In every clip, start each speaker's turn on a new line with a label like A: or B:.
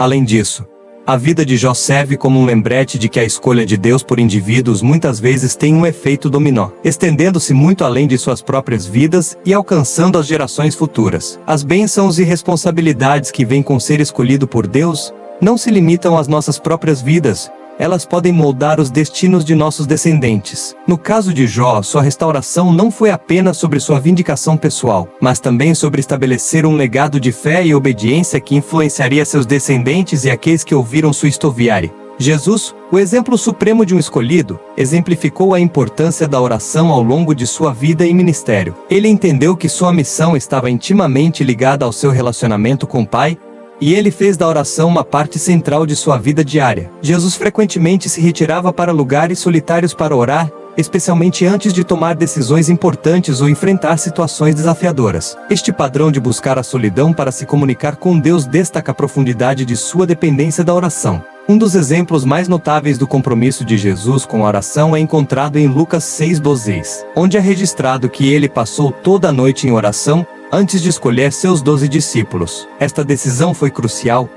A: Além disso, a vida de Jó serve como um lembrete de que a escolha de Deus por indivíduos muitas vezes tem um efeito dominó, estendendo-se muito além de suas próprias vidas e alcançando as gerações futuras. As bênçãos e responsabilidades que vêm com ser escolhido por Deus não se limitam às nossas próprias vidas. Elas podem moldar os destinos de nossos descendentes. No caso de Jó, sua restauração não foi apenas sobre sua vindicação pessoal, mas também sobre estabelecer um legado de fé e obediência que influenciaria seus descendentes e aqueles que ouviram sua história. Jesus, o exemplo supremo de um escolhido, exemplificou a importância da oração ao longo de sua vida e ministério. Ele entendeu que sua missão estava intimamente ligada ao seu relacionamento com o Pai, e ele fez da oração uma parte central de sua vida diária. Jesus frequentemente se retirava para lugares solitários para orar, especialmente antes de tomar decisões importantes ou enfrentar situações desafiadoras. Este padrão de buscar a solidão para se comunicar com Deus destaca a profundidade de sua dependência da oração. Um dos exemplos mais notáveis do compromisso de Jesus com a oração é encontrado em Lucas 6:12, onde é registrado que ele passou toda a noite em oração, antes de escolher seus 12 discípulos. Esta decisão foi crucial,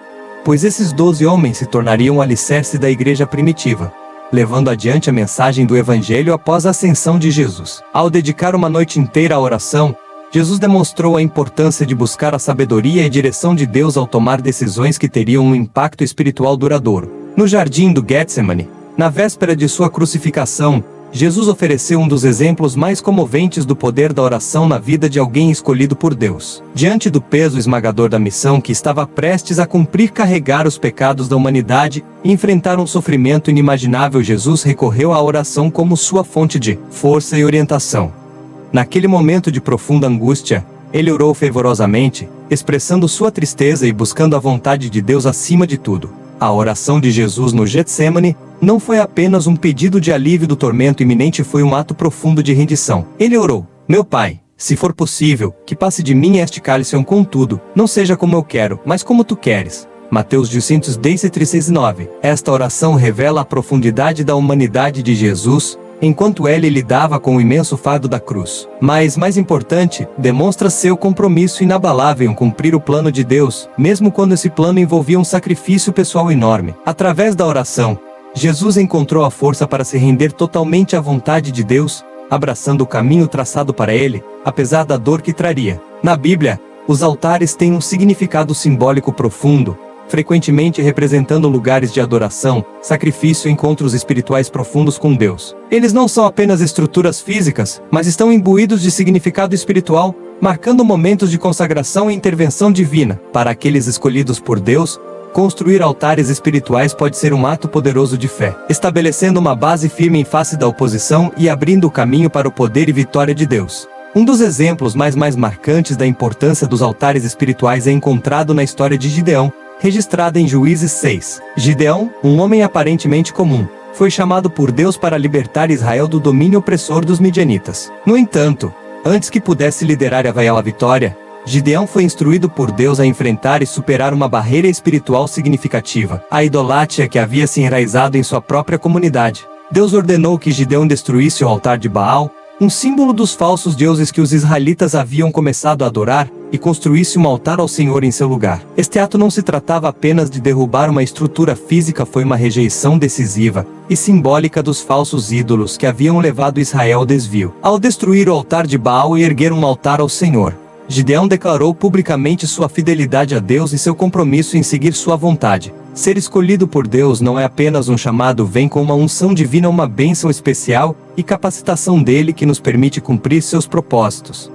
A: pois esses 12 homens se tornariam o alicerce da igreja primitiva, levando adiante a mensagem do Evangelho após a ascensão de Jesus. Ao dedicar uma noite inteira à oração, Jesus demonstrou a importância de buscar a sabedoria e direção de Deus ao tomar decisões que teriam um impacto espiritual duradouro. No jardim do Getsemane, na véspera de sua crucificação, Jesus ofereceu um dos exemplos mais comoventes do poder da oração na vida de alguém escolhido por Deus. Diante do peso esmagador da missão que estava prestes a cumprir, carregar os pecados da humanidade e enfrentar um sofrimento inimaginável, Jesus recorreu à oração como sua fonte de força e orientação. Naquele momento de profunda angústia, ele orou fervorosamente, expressando sua tristeza e buscando a vontade de Deus acima de tudo. A oração de Jesus no Getsemane não foi apenas um pedido de alívio do tormento iminente, foi um ato profundo de rendição. Ele orou: meu Pai, se for possível, que passe de mim este cálice, contudo, não seja como eu quero, mas como tu queres. Mateus 10:36-9. Esta oração revela a profundidade da humanidade de Jesus, enquanto ele lidava com o imenso fardo da cruz. Mas, mais importante, demonstra seu compromisso inabalável em cumprir o plano de Deus, mesmo quando esse plano envolvia um sacrifício pessoal enorme. Através da oração, Jesus encontrou a força para se render totalmente à vontade de Deus, abraçando o caminho traçado para ele, apesar da dor que traria. Na Bíblia, os altares têm um significado simbólico profundo, frequentemente representando lugares de adoração, sacrifício e encontros espirituais profundos com Deus. Eles não são apenas estruturas físicas, mas estão imbuídos de significado espiritual, marcando momentos de consagração e intervenção divina. Para aqueles escolhidos por Deus, construir altares espirituais pode ser um ato poderoso de fé, estabelecendo uma base firme em face da oposição e abrindo o caminho para o poder e vitória de Deus. Um dos exemplos mais marcantes da importância dos altares espirituais é encontrado na história de Gideão, registrada em Juízes 6. Gideão, um homem aparentemente comum, foi chamado por Deus para libertar Israel do domínio opressor dos midianitas. No entanto, antes que pudesse liderar a vitória, Gideão foi instruído por Deus a enfrentar e superar uma barreira espiritual significativa, a idolatria que havia se enraizado em sua própria comunidade. Deus ordenou que Gideão destruísse o altar de Baal, um símbolo dos falsos deuses que os israelitas haviam começado a adorar, e construísse um altar ao Senhor em seu lugar. Este ato não se tratava apenas de derrubar uma estrutura física, foi uma rejeição decisiva e simbólica dos falsos ídolos que haviam levado Israel ao desvio. Ao destruir o altar de Baal e erguer um altar ao Senhor, Gideão declarou publicamente sua fidelidade a Deus e seu compromisso em seguir sua vontade. Ser escolhido por Deus não é apenas um chamado, vem com uma unção divina, uma bênção especial e capacitação dele que nos permite cumprir seus propósitos.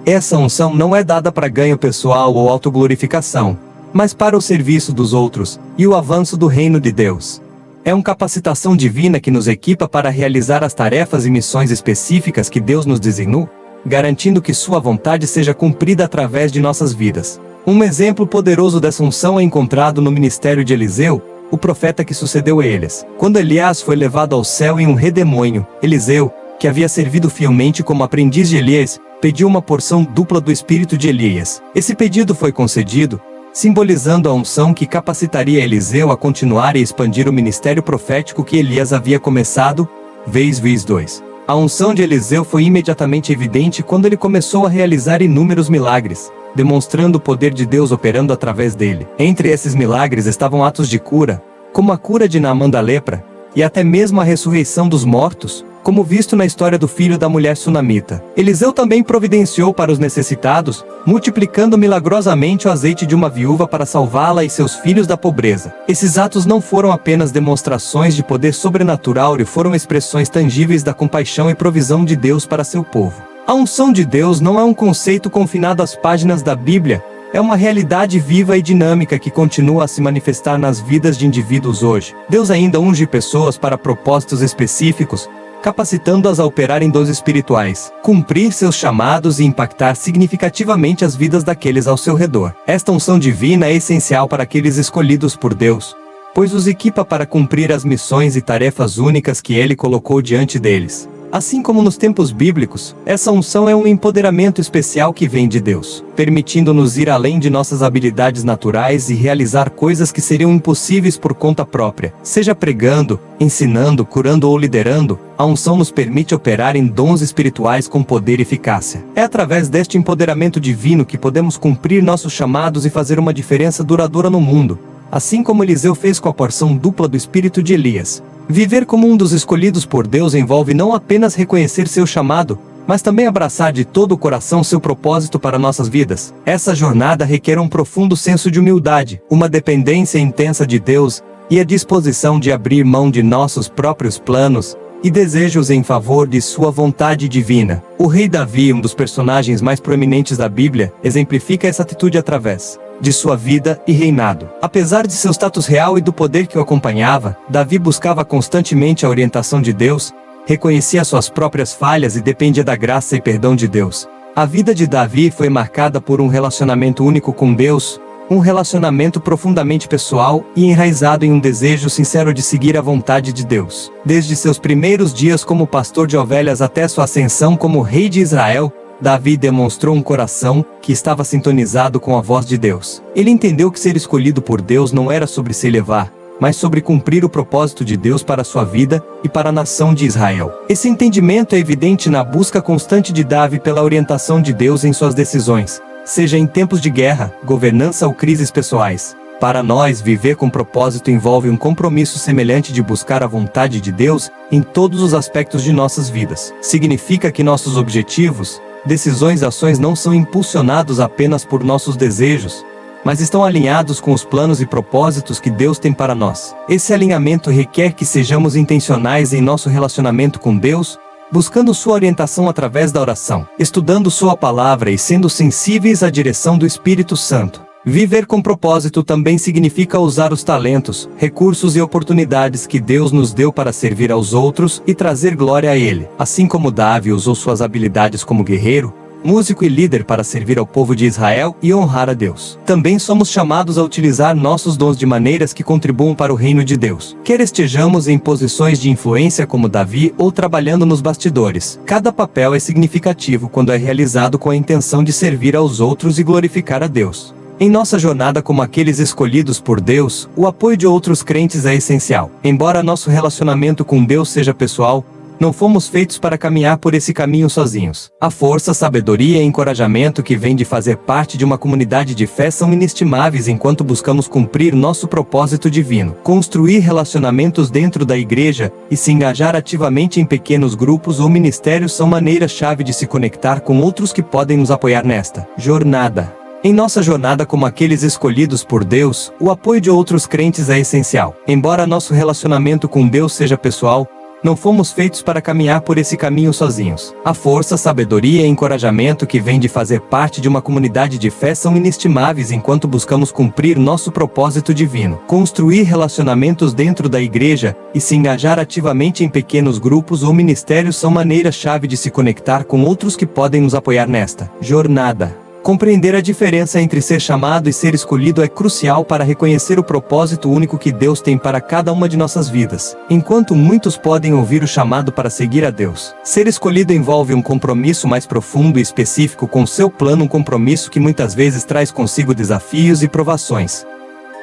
A: Essa unção não é dada para ganho pessoal ou autoglorificação, mas para o serviço dos outros e o avanço do reino de Deus. É uma capacitação divina que nos equipa para realizar as tarefas e missões específicas que Deus nos designou, garantindo que sua vontade seja cumprida através de nossas vidas. Um exemplo poderoso dessa unção é encontrado no ministério de Eliseu, o profeta que sucedeu a eles. Quando Elias foi levado ao céu em um redemoinho, Eliseu, que havia servido fielmente como aprendiz de Elias, pediu uma porção dupla do espírito de Elias. Esse pedido foi concedido, simbolizando a unção que capacitaria Eliseu a continuar e expandir o ministério profético que Elias havia começado. Vez 2. A unção de Eliseu foi imediatamente evidente quando ele começou a realizar inúmeros milagres. demonstrando o poder de Deus operando através dele. Entre esses milagres estavam atos de cura, como a cura de Naamã da lepra, e até mesmo a ressurreição dos mortos, como visto na história do filho da mulher sunamita. Eliseu também providenciou para os necessitados, multiplicando milagrosamente o azeite de uma viúva para salvá-la e seus filhos da pobreza. Esses atos não foram apenas demonstrações de poder sobrenatural e foram expressões tangíveis da compaixão e provisão de Deus para seu povo. A unção de Deus não é um conceito confinado às páginas da Bíblia, é uma realidade viva e dinâmica que continua a se manifestar nas vidas de indivíduos hoje. Deus ainda unge pessoas para propósitos específicos, capacitando-as a operar em dons espirituais, cumprir seus chamados e impactar significativamente as vidas daqueles ao seu redor. Esta unção divina é essencial para aqueles escolhidos por Deus, pois os equipa para cumprir as missões e tarefas únicas que Ele colocou diante deles. Assim como nos tempos bíblicos, essa unção é um empoderamento especial que vem de Deus, permitindo-nos ir além de nossas habilidades naturais e realizar coisas que seriam impossíveis por conta própria. Seja pregando, ensinando, curando ou liderando, a unção nos permite operar em dons espirituais com poder e eficácia. É através deste empoderamento divino que podemos cumprir nossos chamados e fazer uma diferença duradoura no mundo, assim como Eliseu fez com a porção dupla do espírito de Elias. Viver como um dos escolhidos por Deus envolve não apenas reconhecer seu chamado, mas também abraçar de todo o coração seu propósito para nossas vidas. Essa jornada requer um profundo senso de humildade, uma dependência intensa de Deus, e a disposição de abrir mão de nossos próprios planos e desejos em favor de sua vontade divina. O rei Davi, um dos personagens mais proeminentes da Bíblia, exemplifica essa atitude através de sua vida e reinado. Apesar de seu status real e do poder que o acompanhava, Davi buscava constantemente a orientação de Deus, reconhecia suas próprias falhas e dependia da graça e perdão de Deus. A vida de Davi foi marcada por um relacionamento único com Deus, um relacionamento profundamente pessoal e enraizado em um desejo sincero de seguir a vontade de Deus. Desde seus primeiros dias como pastor de ovelhas até sua ascensão como rei de Israel, Davi demonstrou um coração que estava sintonizado com a voz de Deus. Ele entendeu que ser escolhido por Deus não era sobre se elevar, mas sobre cumprir o propósito de Deus para sua vida e para a nação de Israel. Esse entendimento é evidente na busca constante de Davi pela orientação de Deus em suas decisões, seja em tempos de guerra, governança ou crises pessoais. Para nós, viver com propósito envolve um compromisso semelhante de buscar a vontade de Deus em todos os aspectos de nossas vidas. Significa que nossos objetivos, decisões e ações não são impulsionados apenas por nossos desejos, mas estão alinhados com os planos e propósitos que Deus tem para nós. Esse alinhamento requer que sejamos intencionais em nosso relacionamento com Deus, buscando sua orientação através da oração, estudando sua palavra e sendo sensíveis à direção do Espírito Santo. Viver com propósito também significa usar os talentos, recursos e oportunidades que Deus nos deu para servir aos outros e trazer glória a Ele. Assim como Davi usou suas habilidades como guerreiro, músico e líder para servir ao povo de Israel e honrar a Deus. Também somos chamados a utilizar nossos dons de maneiras que contribuam para o reino de Deus. Quer estejamos em posições de influência como Davi ou trabalhando nos bastidores, cada papel é significativo quando é realizado com a intenção de servir aos outros e glorificar a Deus. Em nossa jornada como aqueles escolhidos por Deus, o apoio de outros crentes é essencial. Embora nosso relacionamento com Deus seja pessoal, não fomos feitos para caminhar por esse caminho sozinhos. A força, sabedoria e encorajamento que vem de fazer parte de uma comunidade de fé são inestimáveis enquanto buscamos cumprir nosso propósito divino. Construir relacionamentos dentro da igreja e se engajar ativamente em pequenos grupos ou ministérios são maneiras-chave de se conectar com outros que podem nos apoiar nesta jornada. Em nossa jornada como aqueles escolhidos por Deus, o apoio de outros crentes é essencial. Embora nosso relacionamento com Deus seja pessoal, não fomos feitos para caminhar por esse caminho sozinhos. A força, sabedoria e encorajamento que vem de fazer parte de uma comunidade de fé são inestimáveis enquanto buscamos cumprir nosso propósito divino. Construir relacionamentos dentro da igreja e se engajar ativamente em pequenos grupos ou ministérios são maneiras-chave de se conectar com outros que podem nos apoiar nesta jornada. Compreender a diferença entre ser chamado e ser escolhido é crucial para reconhecer o propósito único que Deus tem para cada uma de nossas vidas. Enquanto muitos podem ouvir o chamado para seguir a Deus, ser escolhido envolve um compromisso mais profundo e específico com seu plano, um compromisso que muitas vezes traz consigo desafios e provações.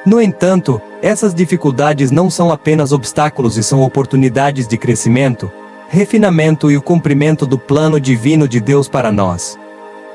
A: No entanto, essas dificuldades não são apenas obstáculos e são oportunidades de crescimento, refinamento e o cumprimento do plano divino de Deus para nós.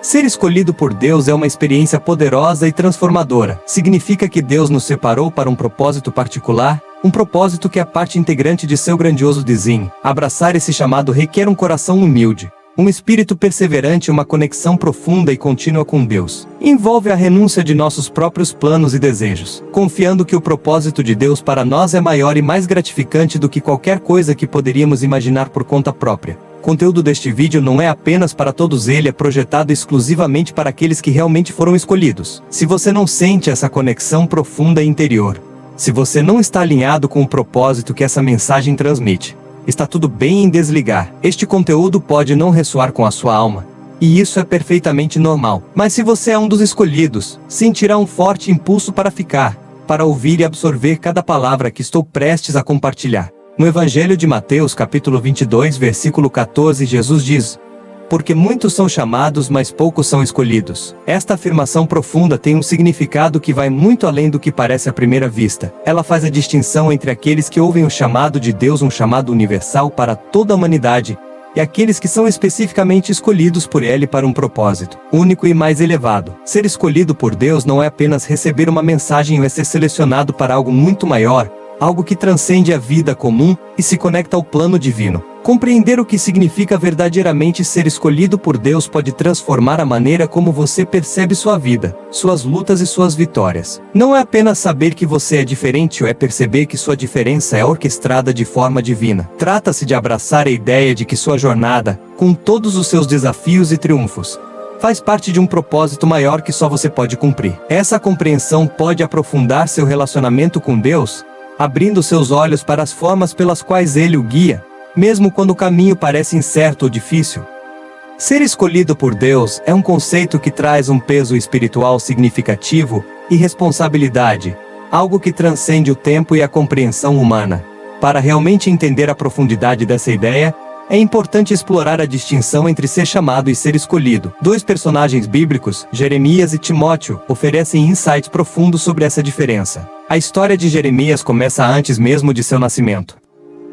A: Ser escolhido por Deus é uma experiência poderosa e transformadora. Significa que Deus nos separou para um propósito particular, um propósito que é parte integrante de seu grandioso desenho. Abraçar esse chamado requer um coração humilde, um espírito perseverante e uma conexão profunda e contínua com Deus. Envolve a renúncia de nossos próprios planos e desejos, confiando que o propósito de Deus para nós é maior e mais gratificante do que qualquer coisa que poderíamos imaginar por conta própria. O conteúdo deste vídeo não é apenas para todos, ele é projetado exclusivamente para aqueles que realmente foram escolhidos. Se você não sente essa conexão profunda e interior, se você não está alinhado com o propósito que essa mensagem transmite, está tudo bem em desligar. Este conteúdo pode não ressoar com a sua alma, e isso é perfeitamente normal. Mas se você é um dos escolhidos, sentirá um forte impulso para ficar, para ouvir e absorver cada palavra que estou prestes a compartilhar. No Evangelho de Mateus, capítulo 22, versículo 14, Jesus diz: "Porque muitos são chamados, mas poucos são escolhidos." Esta afirmação profunda tem um significado que vai muito além do que parece à primeira vista. Ela faz a distinção entre aqueles que ouvem o chamado de Deus, um chamado universal para toda a humanidade, e aqueles que são especificamente escolhidos por Ele para um propósito único e mais elevado. Ser escolhido por Deus não é apenas receber uma mensagem ou é ser selecionado para algo muito maior, algo que transcende a vida comum e se conecta ao plano divino. Compreender o que significa verdadeiramente ser escolhido por Deus pode transformar a maneira como você percebe sua vida, suas lutas e suas vitórias. Não é apenas saber que você é diferente ou é perceber que sua diferença é orquestrada de forma divina. Trata-se de abraçar a ideia de que sua jornada, com todos os seus desafios e triunfos, faz parte de um propósito maior que só você pode cumprir. Essa compreensão pode aprofundar seu relacionamento com Deus, abrindo seus olhos para as formas pelas quais Ele o guia, mesmo quando o caminho parece incerto ou difícil. Ser escolhido por Deus é um conceito que traz um peso espiritual significativo e responsabilidade, algo que transcende o tempo e a compreensão humana. Para realmente entender a profundidade dessa ideia, é importante explorar a distinção entre ser chamado e ser escolhido. Dois personagens bíblicos, Jeremias e Timóteo, oferecem insights profundos sobre essa diferença. A história de Jeremias começa antes mesmo de seu nascimento.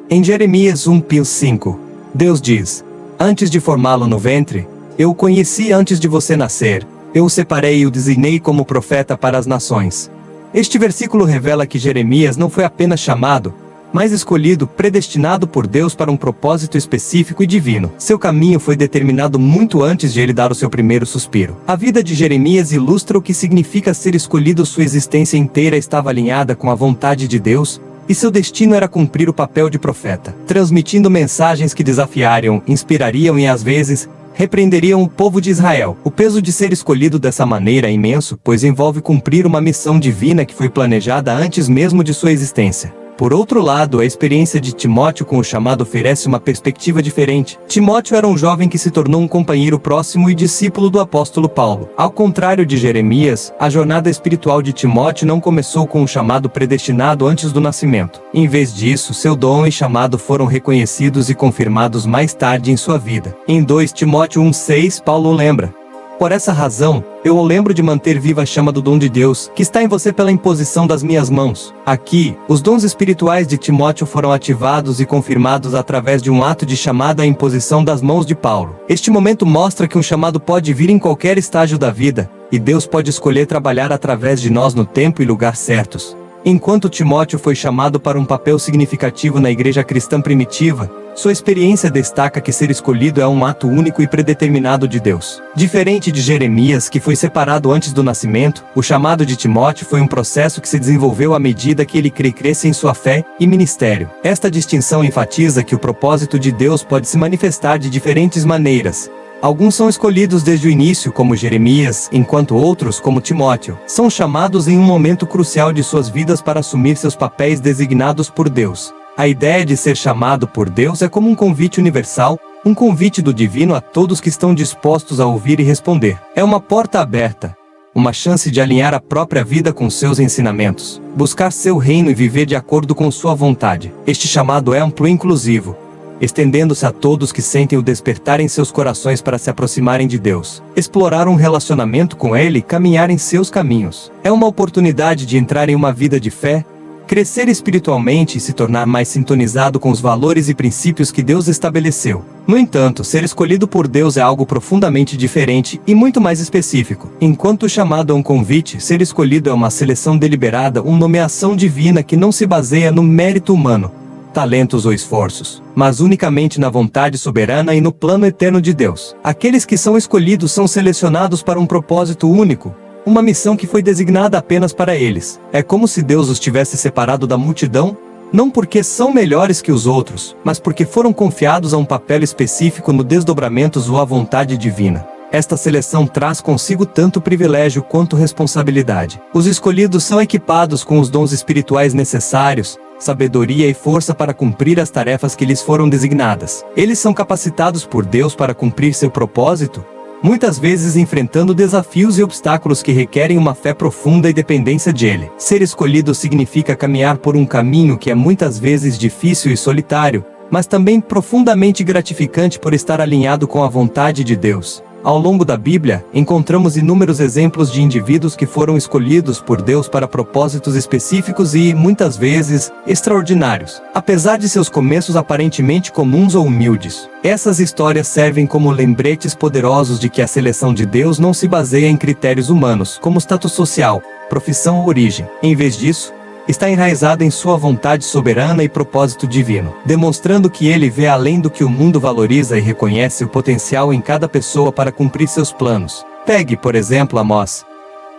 A: Em Jeremias 1:5, Deus diz: "Antes de formá-lo no ventre, eu o conheci antes de você nascer, eu o separei e o designei como profeta para as nações." Este versículo revela que Jeremias não foi apenas chamado, mas escolhido, predestinado por Deus para um propósito específico e divino. Seu caminho foi determinado muito antes de ele dar o seu primeiro suspiro. A vida de Jeremias ilustra o que significa ser escolhido. Sua existência inteira estava alinhada com a vontade de Deus, e seu destino era cumprir o papel de profeta, transmitindo mensagens que desafiariam, inspirariam e às vezes repreenderiam o povo de Israel. O peso de ser escolhido dessa maneira é imenso, pois envolve cumprir uma missão divina que foi planejada antes mesmo de sua existência. Por outro lado, a experiência de Timóteo com o chamado oferece uma perspectiva diferente. Timóteo era um jovem que se tornou um companheiro próximo e discípulo do apóstolo Paulo. Ao contrário de Jeremias, a jornada espiritual de Timóteo não começou com um chamado predestinado antes do nascimento. Em vez disso, seu dom e chamado foram reconhecidos e confirmados mais tarde em sua vida. Em 2 Timóteo 1:6, Paulo lembra: "Por essa razão, eu o lembro de manter viva a chama do dom de Deus, que está em você pela imposição das minhas mãos." Aqui, os dons espirituais de Timóteo foram ativados e confirmados através de um ato de chamada à imposição das mãos de Paulo. Este momento mostra que um chamado pode vir em qualquer estágio da vida, e Deus pode escolher trabalhar através de nós no tempo e lugar certos. Enquanto Timóteo foi chamado para um papel significativo na igreja cristã primitiva, sua experiência destaca que ser escolhido é um ato único e predeterminado de Deus. Diferente de Jeremias, que foi separado antes do nascimento, o chamado de Timóteo foi um processo que se desenvolveu à medida que ele crescia em sua fé e ministério. Esta distinção enfatiza que o propósito de Deus pode se manifestar de diferentes maneiras. Alguns são escolhidos desde o início, como Jeremias, enquanto outros, como Timóteo, são chamados em um momento crucial de suas vidas para assumir seus papéis designados por Deus. A ideia de ser chamado por Deus é como um convite universal, um convite do divino a todos que estão dispostos a ouvir e responder. É uma porta aberta, uma chance de alinhar a própria vida com seus ensinamentos, buscar seu reino e viver de acordo com sua vontade. Este chamado é amplo e inclusivo, estendendo-se a todos que sentem o despertar em seus corações para se aproximarem de Deus, explorar um relacionamento com Ele e caminhar em seus caminhos. É uma oportunidade de entrar em uma vida de fé, crescer espiritualmente e se tornar mais sintonizado com os valores e princípios que Deus estabeleceu. No entanto, ser escolhido por Deus é algo profundamente diferente e muito mais específico. Enquanto o chamado é um convite, ser escolhido é uma seleção deliberada, uma nomeação divina que não se baseia no mérito humano, talentos ou esforços, mas unicamente na vontade soberana e no plano eterno de Deus. Aqueles que são escolhidos são selecionados para um propósito único, uma missão que foi designada apenas para eles. É como se Deus os tivesse separado da multidão, não porque são melhores que os outros, mas porque foram confiados a um papel específico no desdobramentos ou à vontade divina. Esta seleção traz consigo tanto privilégio quanto responsabilidade. Os escolhidos são equipados com os dons espirituais necessários, sabedoria e força para cumprir as tarefas que lhes foram designadas. Eles são capacitados por Deus para cumprir seu propósito, muitas vezes enfrentando desafios e obstáculos que requerem uma fé profunda e dependência de Ele. Ser escolhido significa caminhar por um caminho que é muitas vezes difícil e solitário, mas também profundamente gratificante por estar alinhado com a vontade de Deus. Ao longo da Bíblia, encontramos inúmeros exemplos de indivíduos que foram escolhidos por Deus para propósitos específicos e, muitas vezes, extraordinários. Apesar de seus começos aparentemente comuns ou humildes, essas histórias servem como lembretes poderosos de que a seleção de Deus não se baseia em critérios humanos, como status social, profissão ou origem. Em vez disso, está enraizada em sua vontade soberana e propósito divino, demonstrando que ele vê além do que o mundo valoriza e reconhece o potencial em cada pessoa para cumprir seus planos. Pegue, por exemplo, Amós.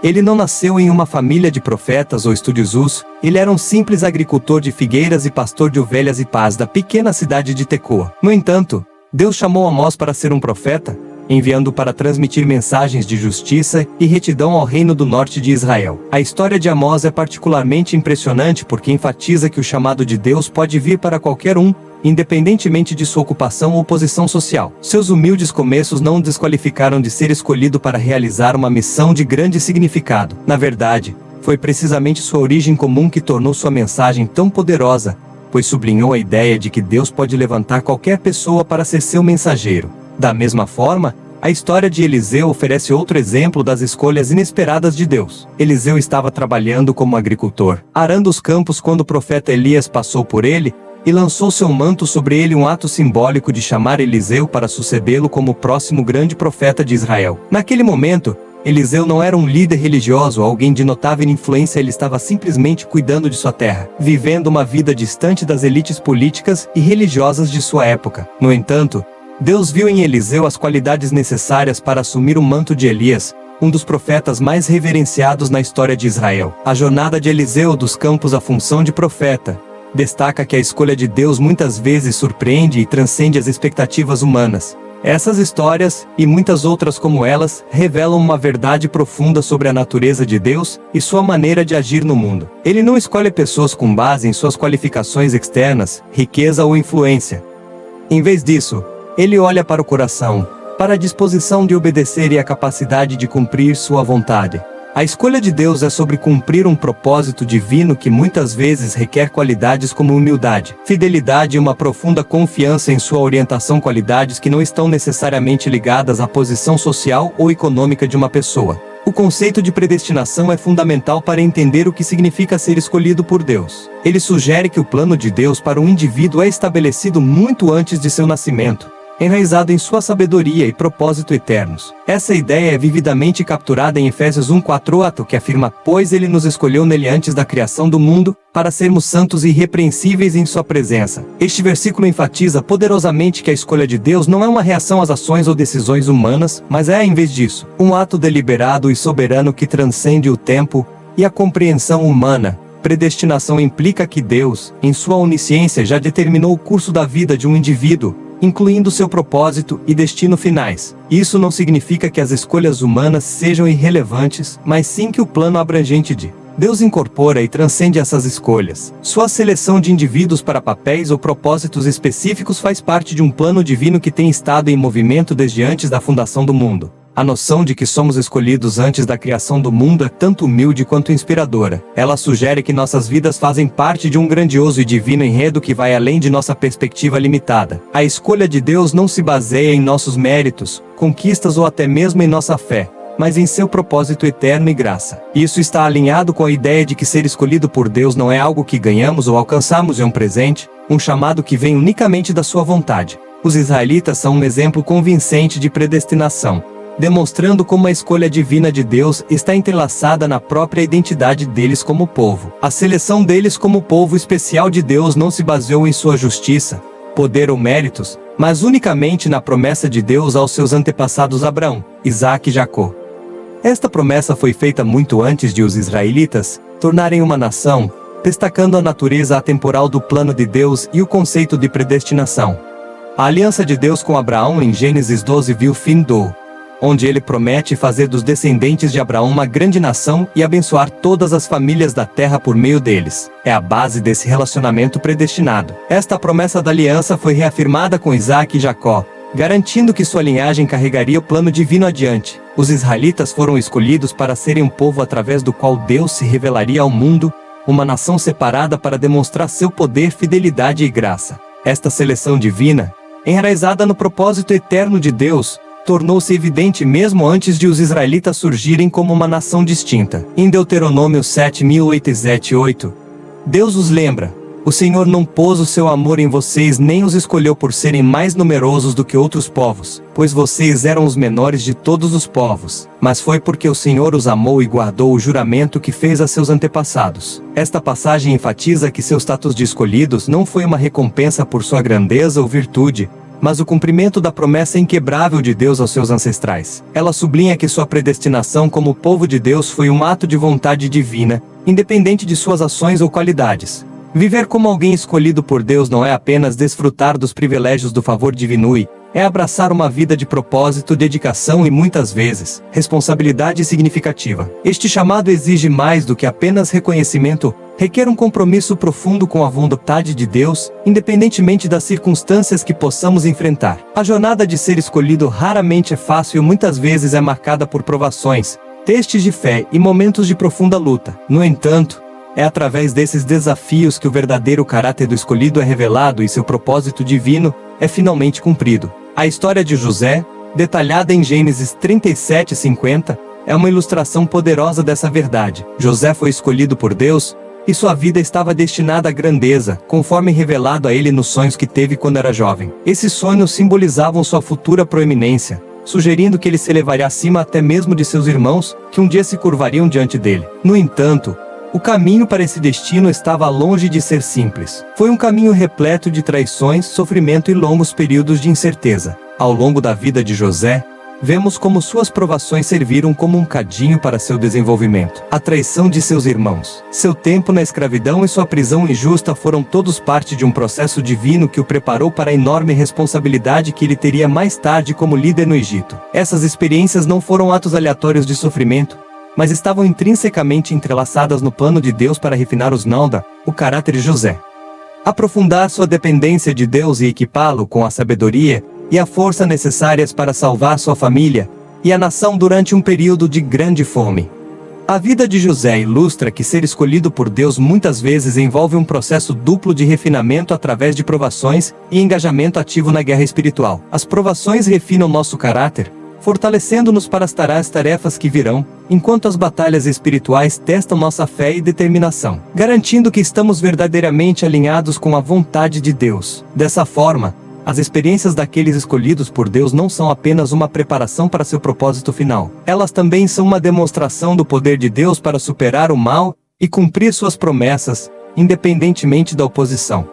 A: Ele não nasceu em uma família de profetas ou estudiosos, ele era um simples agricultor de figueiras e pastor de ovelhas e paz da pequena cidade de Tecoa. No entanto, Deus chamou Amós para ser um profeta, enviando-o para transmitir mensagens de justiça e retidão ao reino do norte de Israel. A história de Amós é particularmente impressionante porque enfatiza que o chamado de Deus pode vir para qualquer um, independentemente de sua ocupação ou posição social. Seus humildes começos não o desqualificaram de ser escolhido para realizar uma missão de grande significado. Na verdade, foi precisamente sua origem comum que tornou sua mensagem tão poderosa, pois sublinhou a ideia de que Deus pode levantar qualquer pessoa para ser seu mensageiro. Da mesma forma, a história de Eliseu oferece outro exemplo das escolhas inesperadas de Deus. Eliseu estava trabalhando como agricultor, arando os campos quando o profeta Elias passou por ele e lançou seu manto sobre ele, um ato simbólico de chamar Eliseu para sucedê-lo como o próximo grande profeta de Israel. Naquele momento, Eliseu não era um líder religioso ou alguém de notável influência, ele estava simplesmente cuidando de sua terra, vivendo uma vida distante das elites políticas e religiosas de sua época. No entanto, Deus viu em Eliseu as qualidades necessárias para assumir o manto de Elias, um dos profetas mais reverenciados na história de Israel. A jornada de Eliseu dos campos à função de profeta destaca que a escolha de Deus muitas vezes surpreende e transcende as expectativas humanas. Essas histórias, e muitas outras como elas, revelam uma verdade profunda sobre a natureza de Deus e sua maneira de agir no mundo. Ele não escolhe pessoas com base em suas qualificações externas, riqueza ou influência. Em vez disso, ele olha para o coração, para a disposição de obedecer e a capacidade de cumprir sua vontade. A escolha de Deus é sobre cumprir um propósito divino que muitas vezes requer qualidades como humildade, fidelidade e uma profunda confiança em sua orientação, qualidades que não estão necessariamente ligadas à posição social ou econômica de uma pessoa. O conceito de predestinação é fundamental para entender o que significa ser escolhido por Deus. Ele sugere que o plano de Deus para um indivíduo é estabelecido muito antes de seu nascimento, enraizado em sua sabedoria e propósito eternos. Essa ideia é vividamente capturada em Efésios 1:4, que afirma: pois ele nos escolheu nele antes da criação do mundo, para sermos santos e irrepreensíveis em sua presença. Este versículo enfatiza poderosamente que a escolha de Deus não é uma reação às ações ou decisões humanas, mas é, em vez disso, um ato deliberado e soberano que transcende o tempo e a compreensão humana. Predestinação implica que Deus, em sua onisciência, já determinou o curso da vida de um indivíduo, incluindo seu propósito e destino finais. Isso não significa que as escolhas humanas sejam irrelevantes, mas sim que o plano abrangente de Deus incorpora e transcende essas escolhas. Sua seleção de indivíduos para papéis ou propósitos específicos faz parte de um plano divino que tem estado em movimento desde antes da fundação do mundo. A noção de que somos escolhidos antes da criação do mundo é tanto humilde quanto inspiradora. Ela sugere que nossas vidas fazem parte de um grandioso e divino enredo que vai além de nossa perspectiva limitada. A escolha de Deus não se baseia em nossos méritos, conquistas ou até mesmo em nossa fé, mas em seu propósito eterno e graça. Isso está alinhado com a ideia de que ser escolhido por Deus não é algo que ganhamos ou alcançamos em um presente, um chamado que vem unicamente da sua vontade. Os israelitas são um exemplo convincente de predestinação, demonstrando como a escolha divina de Deus está entrelaçada na própria identidade deles como povo. A seleção deles como povo especial de Deus não se baseou em sua justiça, poder ou méritos, mas unicamente na promessa de Deus aos seus antepassados Abraão, Isaque e Jacó. Esta promessa foi feita muito antes de os israelitas tornarem uma nação, destacando a natureza atemporal do plano de Deus e o conceito de predestinação. A aliança de Deus com Abraão em Gênesis 12 viu fim onde ele promete fazer dos descendentes de Abraão uma grande nação e abençoar todas as famílias da terra por meio deles. É a base desse relacionamento predestinado. Esta promessa da aliança foi reafirmada com Isaque e Jacó, garantindo que sua linhagem carregaria o plano divino adiante. Os israelitas foram escolhidos para serem um povo através do qual Deus se revelaria ao mundo, uma nação separada para demonstrar seu poder, fidelidade e graça. Esta seleção divina, enraizada no propósito eterno de Deus, tornou-se evidente mesmo antes de os israelitas surgirem como uma nação distinta. Em Deuteronômio 7:8, Deus os lembra: o Senhor não pôs o seu amor em vocês nem os escolheu por serem mais numerosos do que outros povos, pois vocês eram os menores de todos os povos, mas foi porque o Senhor os amou e guardou o juramento que fez a seus antepassados. Esta passagem enfatiza que seu status de escolhidos não foi uma recompensa por sua grandeza ou virtude, mas o cumprimento da promessa inquebrável de Deus aos seus ancestrais. Ela sublinha que sua predestinação como povo de Deus foi um ato de vontade divina, independente de suas ações ou qualidades. Viver como alguém escolhido por Deus não é apenas desfrutar dos privilégios do favor divino, é abraçar uma vida de propósito, dedicação e muitas vezes, responsabilidade significativa. Este chamado exige mais do que apenas reconhecimento, requer um compromisso profundo com a vontade de Deus, independentemente das circunstâncias que possamos enfrentar. A jornada de ser escolhido raramente é fácil e muitas vezes é marcada por provações, testes de fé e momentos de profunda luta. No entanto, é através desses desafios que o verdadeiro caráter do escolhido é revelado e seu propósito divino é finalmente cumprido. A história de José, detalhada em Gênesis 37:50, é uma ilustração poderosa dessa verdade. José foi escolhido por Deus, e sua vida estava destinada à grandeza, conforme revelado a ele nos sonhos que teve quando era jovem. Esses sonhos simbolizavam sua futura proeminência, sugerindo que ele se elevaria acima até mesmo de seus irmãos, que um dia se curvariam diante dele. No entanto, o caminho para esse destino estava longe de ser simples. Foi um caminho repleto de traições, sofrimento e longos períodos de incerteza. Ao longo da vida de José, vemos como suas provações serviram como um cadinho para seu desenvolvimento. A traição de seus irmãos, seu tempo na escravidão e sua prisão injusta foram todos parte de um processo divino que o preparou para a enorme responsabilidade que ele teria mais tarde como líder no Egito. Essas experiências não foram atos aleatórios de sofrimento, mas estavam intrinsecamente entrelaçadas no plano de Deus para refinar o caráter de José. Aprofundar sua dependência de Deus e equipá-lo com a sabedoria e a força necessárias para salvar sua família e a nação durante um período de grande fome. A vida de José ilustra que ser escolhido por Deus muitas vezes envolve um processo duplo de refinamento através de provações e engajamento ativo na guerra espiritual. As provações refinam nosso caráter, fortalecendo-nos para as tarefas que virão, enquanto as batalhas espirituais testam nossa fé e determinação, garantindo que estamos verdadeiramente alinhados com a vontade de Deus. Dessa forma, as experiências daqueles escolhidos por Deus não são apenas uma preparação para seu propósito final. Elas também são uma demonstração do poder de Deus para superar o mal e cumprir suas promessas, independentemente da oposição.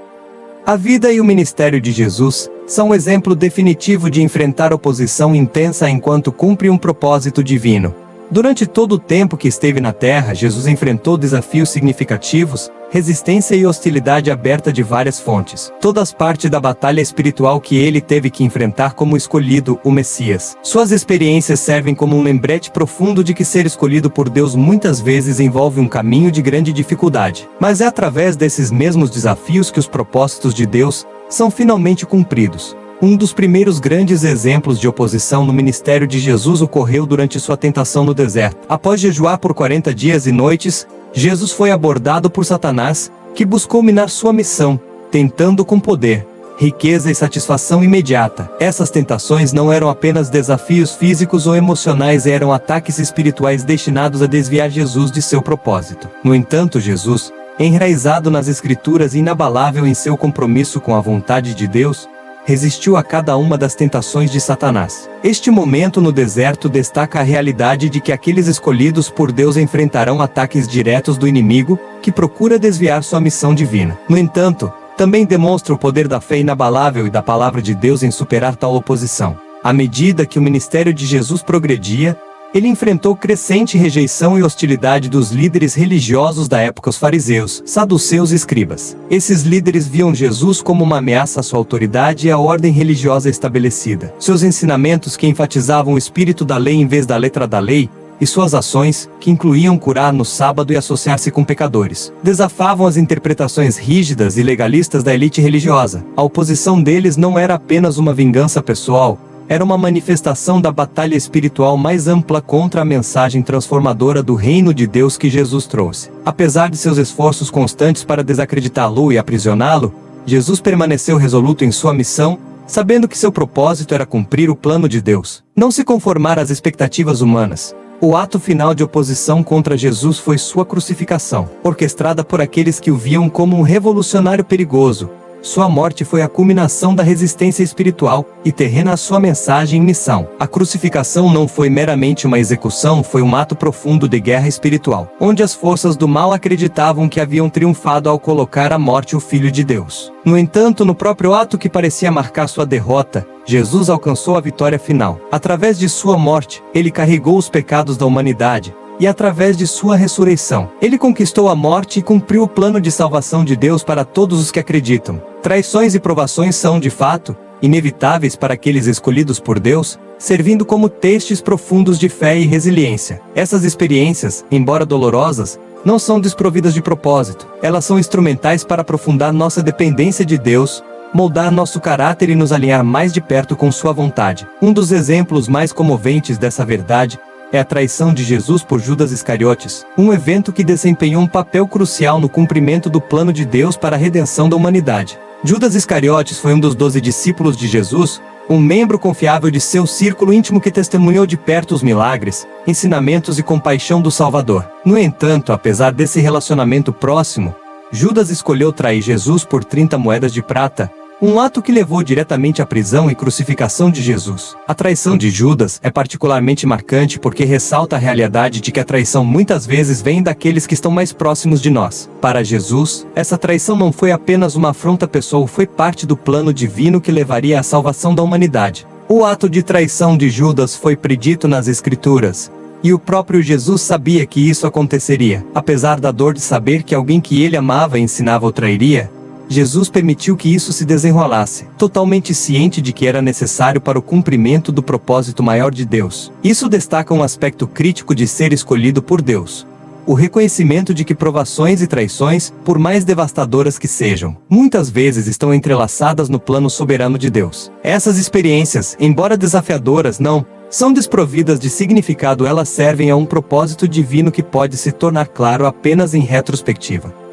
A: A vida e o ministério de Jesus são um exemplo definitivo de enfrentar oposição intensa enquanto cumpre um propósito divino. Durante todo o tempo que esteve na Terra, Jesus enfrentou desafios significativos, resistência e hostilidade aberta de várias fontes, todas parte da batalha espiritual que ele teve que enfrentar como escolhido, o Messias. Suas experiências servem como um lembrete profundo de que ser escolhido por Deus muitas vezes envolve um caminho de grande dificuldade, mas é através desses mesmos desafios que os propósitos de Deus são finalmente cumpridos. Um dos primeiros grandes exemplos de oposição no ministério de Jesus ocorreu durante sua tentação no deserto. Após jejuar por 40 dias e noites, Jesus foi abordado por Satanás, que buscou minar sua missão, tentando com poder, riqueza e satisfação imediata. Essas tentações não eram apenas desafios físicos ou emocionais, eram ataques espirituais destinados a desviar Jesus de seu propósito. No entanto, Jesus, enraizado nas Escrituras e inabalável em seu compromisso com a vontade de Deus, resistiu a cada uma das tentações de Satanás. Este momento no deserto destaca a realidade de que aqueles escolhidos por Deus enfrentarão ataques diretos do inimigo, que procura desviar sua missão divina. No entanto, também demonstra o poder da fé inabalável e da palavra de Deus em superar tal oposição. À medida que o ministério de Jesus progredia, ele enfrentou crescente rejeição e hostilidade dos líderes religiosos da época, os fariseus, saduceus e escribas. Esses líderes viam Jesus como uma ameaça à sua autoridade e à ordem religiosa estabelecida. Seus ensinamentos, que enfatizavam o espírito da lei em vez da letra da lei, e suas ações, que incluíam curar no sábado e associar-se com pecadores, desafiavam as interpretações rígidas e legalistas da elite religiosa. A oposição deles não era apenas uma vingança pessoal, era uma manifestação da batalha espiritual mais ampla contra a mensagem transformadora do reino de Deus que Jesus trouxe. Apesar de seus esforços constantes para desacreditá-lo e aprisioná-lo, Jesus permaneceu resoluto em sua missão, sabendo que seu propósito era cumprir o plano de Deus, não se conformar às expectativas humanas. O ato final de oposição contra Jesus foi sua crucificação, orquestrada por aqueles que o viam como um revolucionário perigoso. Sua morte foi a culminação da resistência espiritual e terrena à sua mensagem e missão. A crucificação não foi meramente uma execução, foi um ato profundo de guerra espiritual, onde as forças do mal acreditavam que haviam triunfado ao colocar à morte o Filho de Deus. No entanto, no próprio ato que parecia marcar sua derrota, Jesus alcançou a vitória final. Através de sua morte, ele carregou os pecados da humanidade, e através de sua ressurreição, ele conquistou a morte e cumpriu o plano de salvação de Deus para todos os que acreditam. Traições e provações são, de fato, inevitáveis para aqueles escolhidos por Deus, servindo como testes profundos de fé e resiliência. Essas experiências, embora dolorosas, não são desprovidas de propósito. Elas são instrumentais para aprofundar nossa dependência de Deus, moldar nosso caráter e nos alinhar mais de perto com sua vontade. Um dos exemplos mais comoventes dessa verdade é a traição de Jesus por Judas Iscariotes, um evento que desempenhou um papel crucial no cumprimento do plano de Deus para a redenção da humanidade. Judas Iscariotes foi um dos 12 discípulos de Jesus, um membro confiável de seu círculo íntimo que testemunhou de perto os milagres, ensinamentos e compaixão do Salvador. No entanto, apesar desse relacionamento próximo, Judas escolheu trair Jesus por 30 moedas de prata, um ato que levou diretamente à prisão e crucificação de Jesus. A traição de Judas é particularmente marcante porque ressalta a realidade de que a traição muitas vezes vem daqueles que estão mais próximos de nós. Para Jesus, essa traição não foi apenas uma afronta pessoal, foi parte do plano divino que levaria à salvação da humanidade. O ato de traição de Judas foi predito nas Escrituras, e o próprio Jesus sabia que isso aconteceria. Apesar da dor de saber que alguém que ele amava e ensinava o trairia, Jesus permitiu que isso se desenrolasse, totalmente ciente de que era necessário para o cumprimento do propósito maior de Deus. Isso destaca um aspecto crítico de ser escolhido por Deus: o reconhecimento de que provações e traições, por mais devastadoras que sejam, muitas vezes estão entrelaçadas no plano soberano de Deus. Essas experiências, embora desafiadoras, não são desprovidas de significado, elas servem a um propósito divino que pode se tornar claro apenas em retrospectiva.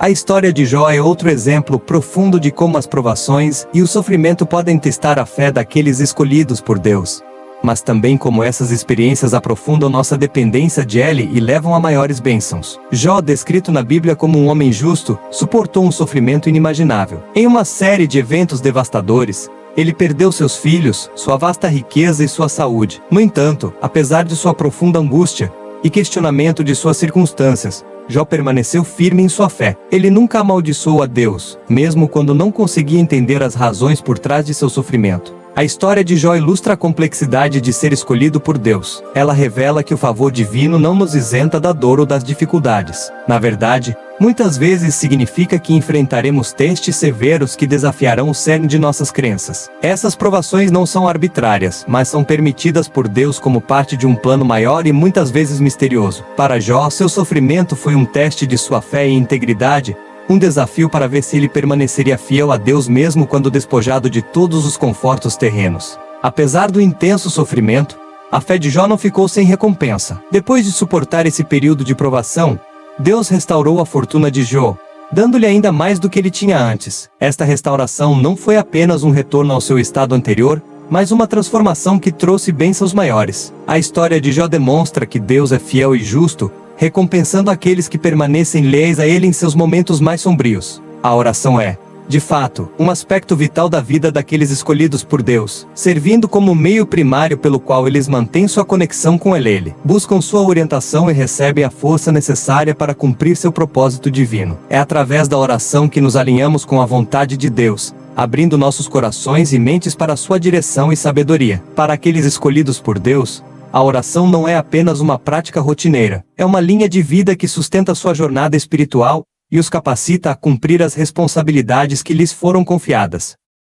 A: A história de Jó é outro exemplo profundo de como as provações e o sofrimento podem testar a fé daqueles escolhidos por Deus, mas também como essas experiências aprofundam nossa dependência dele e levam a maiores bênçãos. Jó, descrito na Bíblia como um homem justo, suportou um sofrimento inimaginável. Em uma série de eventos devastadores, ele perdeu seus filhos, sua vasta riqueza e sua saúde. No entanto, apesar de sua profunda angústia e questionamento de suas circunstâncias, Jó permaneceu firme em sua fé. Ele nunca amaldiçoou a Deus, mesmo quando não conseguia entender as razões por trás de seu sofrimento. A história de Jó ilustra a complexidade de ser escolhido por Deus. Ela revela que o favor divino não nos isenta da dor ou das dificuldades. Na verdade, muitas vezes significa que enfrentaremos testes severos que desafiarão o cerne de nossas crenças. Essas provações não são arbitrárias, mas são permitidas por Deus como parte de um plano maior e muitas vezes misterioso. Para Jó, seu sofrimento foi um teste de sua fé e integridade, um desafio para ver se ele permaneceria fiel a Deus mesmo quando despojado de todos os confortos terrenos. Apesar do intenso sofrimento, a fé de Jó não ficou sem recompensa. Depois de suportar esse período de provação, Deus restaurou a fortuna de Jó, dando-lhe ainda mais do que ele tinha antes. Esta restauração não foi apenas um retorno ao seu estado anterior, mas uma transformação que trouxe bênçãos maiores. A história de Jó demonstra que Deus é fiel e justo, recompensando aqueles que permanecem leais a Ele em seus momentos mais sombrios. A oração é, de fato, um aspecto vital da vida daqueles escolhidos por Deus, servindo como meio primário pelo qual eles mantêm sua conexão com Ele, buscam sua orientação e recebem a força necessária para cumprir seu propósito divino. É através da oração que nos alinhamos com a vontade de Deus, abrindo nossos corações e mentes para sua direção e sabedoria. Para aqueles escolhidos por Deus, a oração não é apenas uma prática rotineira, é uma linha de vida que sustenta sua jornada espiritual e os capacita a cumprir as responsabilidades que lhes foram confiadas.